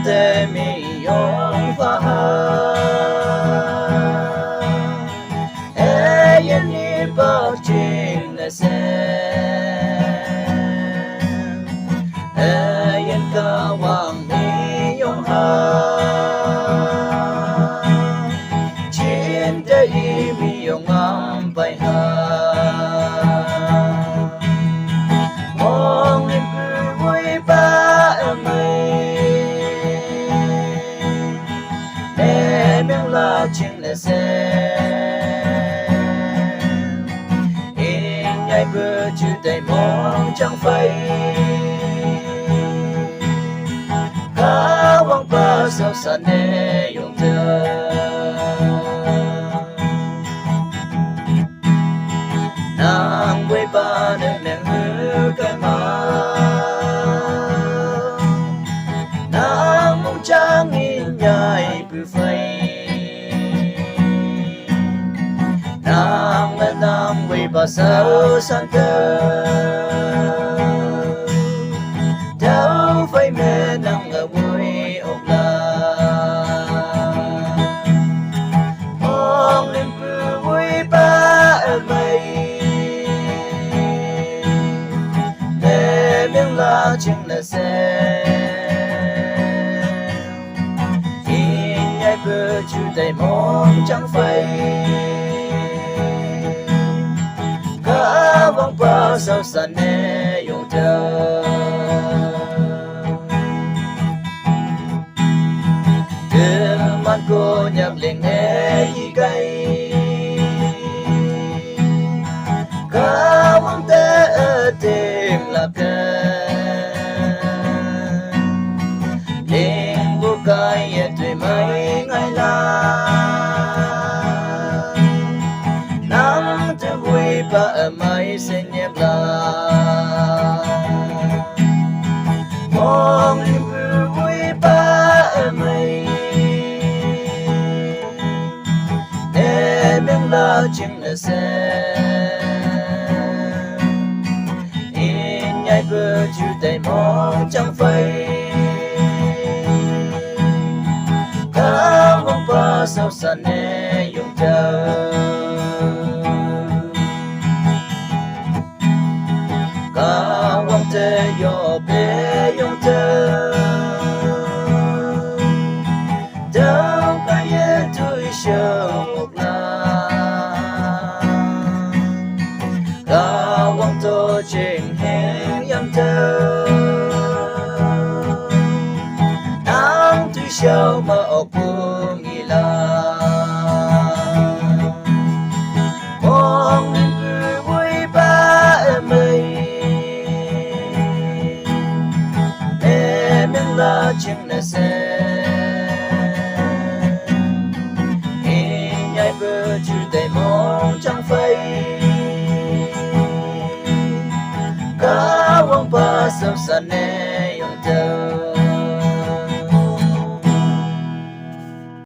te mi yong pha ha e yen ni ba chin na se e yen ka wang ni yong ha chin te i mi yong am bai ha mong lên vui ba chinh lệ xe in nhai bơ chữ tay mong chẳng phải cá vong ba sao sa nê dùng thơ nàng với ba nên nàng hứa cái mà nàng mong chẳng in nhai bơ phai nam vi ba sao san tơ đâu phải mẹ nằm ở vui ốc la mong lên cứ vui ba ở mây để miếng la chừng là xe khi nhai bơ chú tay mong chẳng phải vong ba sao sa nê dùng thơ từ mắt cô nhạc lên nghe gì cây cá vong tê ở tim là cơ lên vô cái tuổi mấy ngày la ba ở mai sinh nhật là mong niềm vui ba ở mai để miếng la chim là xe in nhai bơ chú tay mong chẳng phải cá vong ba sao sa nê dùng thơ te yo be yong te đâu có ye tôi sâu một la ca wang to ching heng yam te nang tôi sâu mà ốc buông nghi la mong nên cứ vui ba em ơi la chim là xe in nhai bơ chú tay mong chẳng phải cá vong ba sao sa nê